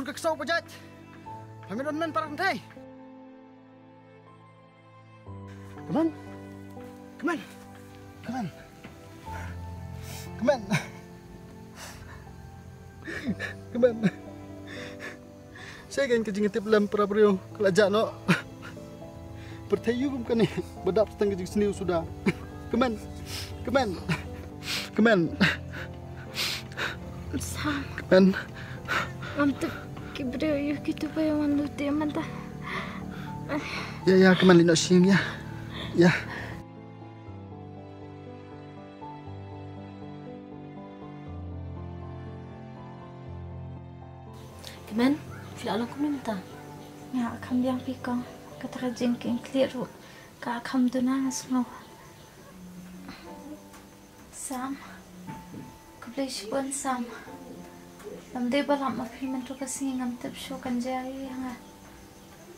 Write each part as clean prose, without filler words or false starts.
kun ka kesau pajat. Kami donan parang thai. Come on. Come on. Come on. Come on. Come on. Saya kan kejing tip lam para beliau kelajak no. Bertayu bukan ni. Bedap setengah kejing seni sudah. Come on. Come on. Come on. Sam. Come on. Amtuk kibreo yu gitu pa yung manluti manta. Ya, come on lino sing ya. Ya. Kemen, filalang ko minta. Nga akam yang pikong kataka jengking kliru ka akam dunas mo. Sam. Kubleshipon Sam. Namde balam mapiman to kasi ngam tip show kan jari nga.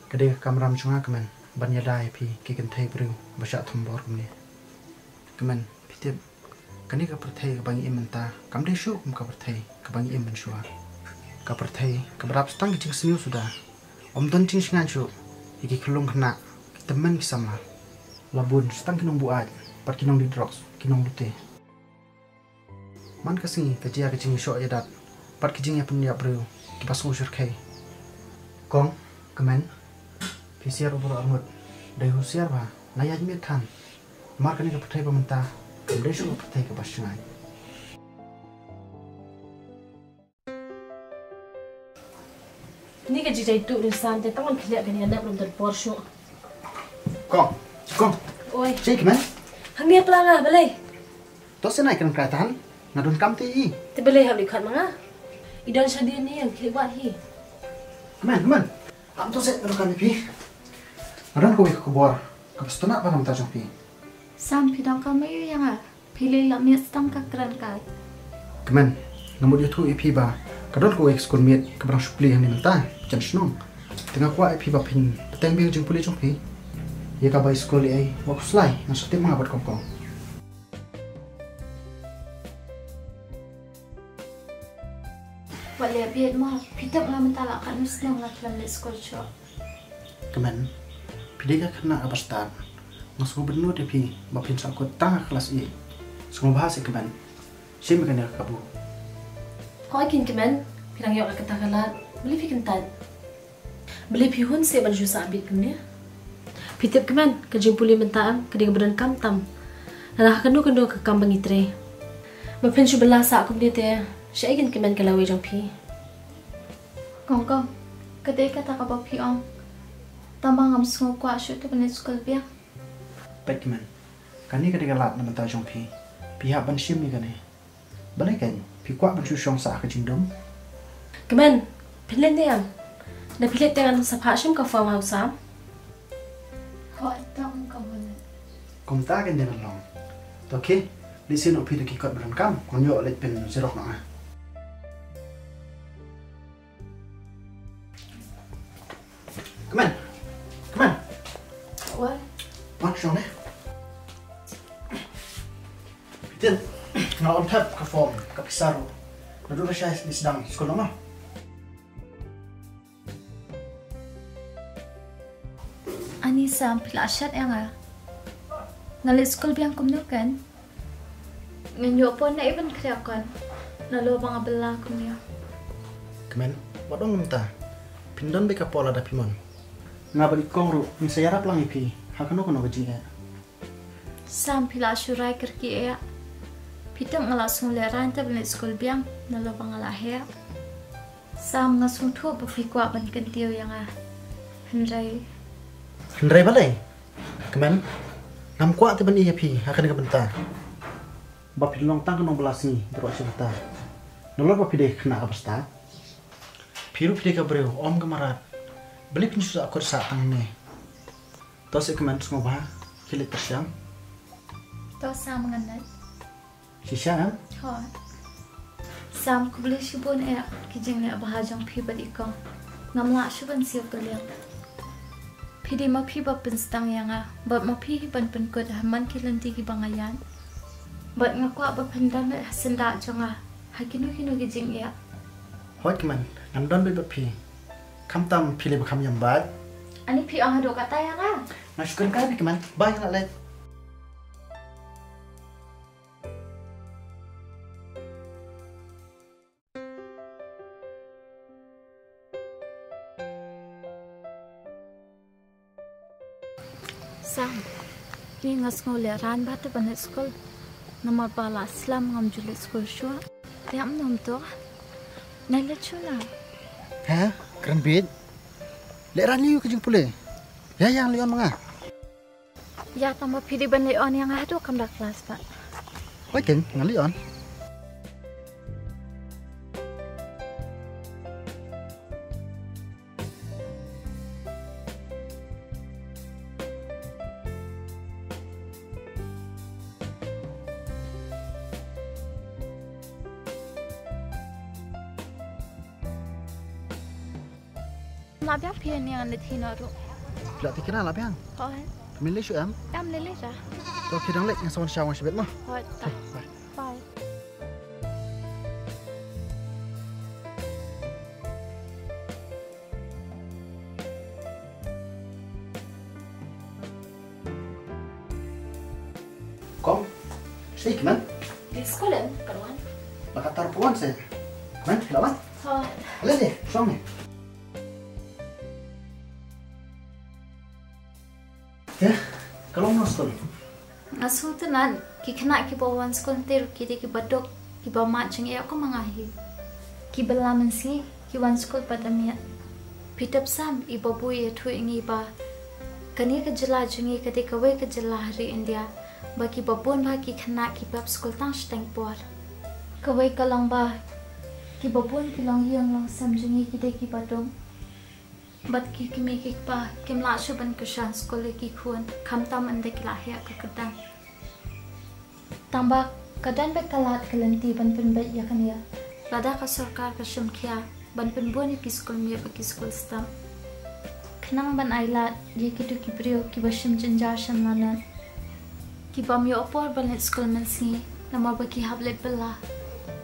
Kadang kamram chunga kemen. Banya dai pi kiken thai bring basha thumbor kumni. Kemen pitip kani ka perthai ka bangi imenta kam de shu kum ka perthai ka bangi imen shua. Ka perthai ka berap stang ki siniu sudah. Om don ching singan shu. Iki khulung khna ki temen ki sama. Labun stang kinong buat par kinong di drugs kinong lute. Man kasi ka jia ka ching sho ya dat par ki jing ya pun ya bru ki pasu shur kai. Kong kemen Pisiar ubur armut, dari husiar bah, naya jemir kan, markani ke pertai pemerintah, kemudian juga pertai ke pasungan. Ini kan jika itu urusan, tapi kan kelihatan kan anda belum terporsio. Kong, Oi, cik man, hang dia pelanga, balai. tos naik kan keratan, ngadun kam ti. Tapi balai habis kan manga. Idan sadia ni yang kelihatan hi. Keman, am tos ngadun kam pi. Ngadun kowe ke kubor, kapus tu nak apa nam tajam pi. Sam pidang kami yang ah pilih lamnya stang ka kran kai. Keman, ngamud itu ipi ba, kadon kowe skun miet keberang supli yang diminta, jan senong. Tengah kuat ipi ba pin, peteng biang jeng puli jong pi. Ya ka ba skul ai, waktu selai, nasutip mengabat kongkong. Wala biad mo pitap nga mentala kan musnong nga klan le school show. Kemen, pidega kena abastan. Mas gubernur DP, bapin sakut tangga kelas I. Semua bahasa kemen. Saya makan yang kabu. Kau ikin kemen, pirang yok katakanlah, beli fikin tan. Beli pihun saya baju sabit kemen. Pitip kemen, kajing puli mentaan, kadang beran kam tam. Nah kendo ke kambang itre. Bapin belah sak kum dia teh. Saya ikin kemen kalau wajang pi. Kong kadai kata ka ba piong. Tambang am sungo kwa shoot to panet school biang. Baik kemen. Kani ketika lat nama tajong pi. Pihak ban sim ni kani. Balai kan, pi kuat ban syong sa ke jingdom. Kemen, pilih dia. Na pilih dengan sapashim ka farmhouse am. Hoi tong ka wala. Kong ta kan jangan long. Okey, di sini pi tu kikot beran kam. Konyo let pen zerok na. Kemen. Wal. Mak syong deh. Pitin, na on tap ka form ka pisaro. Nadu siya di sedang sekolah mah. Ani sam pilashat yang ah. Ngalit school biang kumno kan. Nganyo po na iban kriakon. Nalo bang abela kumno. Kemen, wadong minta. Pindon beka pola da pimon. Nga balik kong ru, ni sayarap lang ipi. Hakano kono gaji ya. Sam pilashurai kerki ya. Pitang ngalasung leran ta balik school biang nalo bang alahya. Sam ngasung tu berfikwa ban kentiyo yang ah. Hendrai. Hendrai balai. Kemen, ngam kuat teban iya pi, akan ka benta. Bapi long tang kono belas ni, berwa cerita. Nolor bapi deh kena ka basta. Piru pi ka breu, om kamarat. Beli pinsu aku saat tang ni. Tos kemen semua bah, kilit tersiang. To sam nganat. Sisa, Hoi. Sam ko beli shibon ya kijing ya bahajang pi balikong. Ngamla shibon siyo kaliang. Pidi ma pi ba penstang yang ah, ba ma pi ban kod haman kilanti ki bangayan. Ba ngakwa ba pendan senda janga. Hakino kijing ya. hoi kemen ngam don bit pi kam tam pilih bekam yang baik Ani pi ang hado kata yang ah. masukkan kai pi kemen baik nak let Sam, ni ngas ngole ran batu banet school. Nama bala Islam ngam julit school shua. Tiam nom tu. Nai chuna. ha keren bit leran liu ke jeng pule ya yang lion manga Ya tambah pilih banet on yang hado kam dak kelas pak. hoi ken ngal lion Nabi apa yang anda tina ru? Plat tikira lah piang Hoi, milih syuk am am lele dah. to kidang lek yang sawan syawang sibet mah Hoi, tak. Bye. kom sih kemen Di sekolah karuan. bakatar puan saya kemen lawan Hoi. lihat deh suang nih ya kalau mau sekolah Asu tu nan ki kena ki bawan sekolah ter ki de ki badok ki bawa macang ya aku mengahi. Ki belaman si ki wan sekolah pada miat. Pitap sam iba bu ya tu ingi ba. Kani ke jela jungi ke de kawe ke jela hari India. Bagi babun ba ki kena ki bab sekolah tang steng por. Kawe kalang ba ki babun ki long yang long sam jungi ki de ki badong. Bat ki kimi ki pa kim la shuban kushan sekolah ki kuan kam tam ande ki lahir ke kedang. Tambah kedan bekalat kelenti ban pen bet ya kan ya. Lada ka sarkar ka syumkia ban pen buani ki sekolah mia bagi sekolah stam. Kenang ban ailat ye ki tu ki brio ki bashim jenja sham lanan. Ki bam yo opor ban let sekolah mensi nama bagi hablet bela.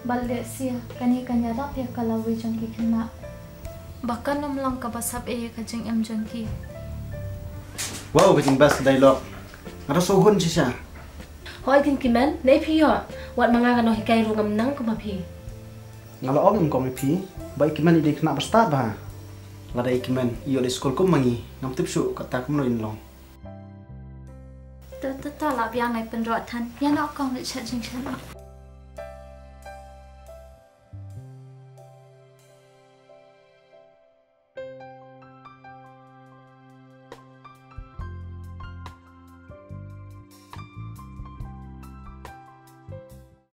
Balle sia kani kanya rap ya kalawi jang ki kena. Bahkan namlang kabasap ka jeng em jangki. wow bikin bas dialog ada sohun sih sah Hoi kin kimen, nei pi yo. Wat manga kano hikai rungam nang kuma pi. ngalo om kom pi baik kemen ide kena berstart bah lada ikimen iyo di sekolah kum mangi ngam tip syuk kata kum noin long Tata lap yang nai penrotan. Yang nak kong le chat jeng chan.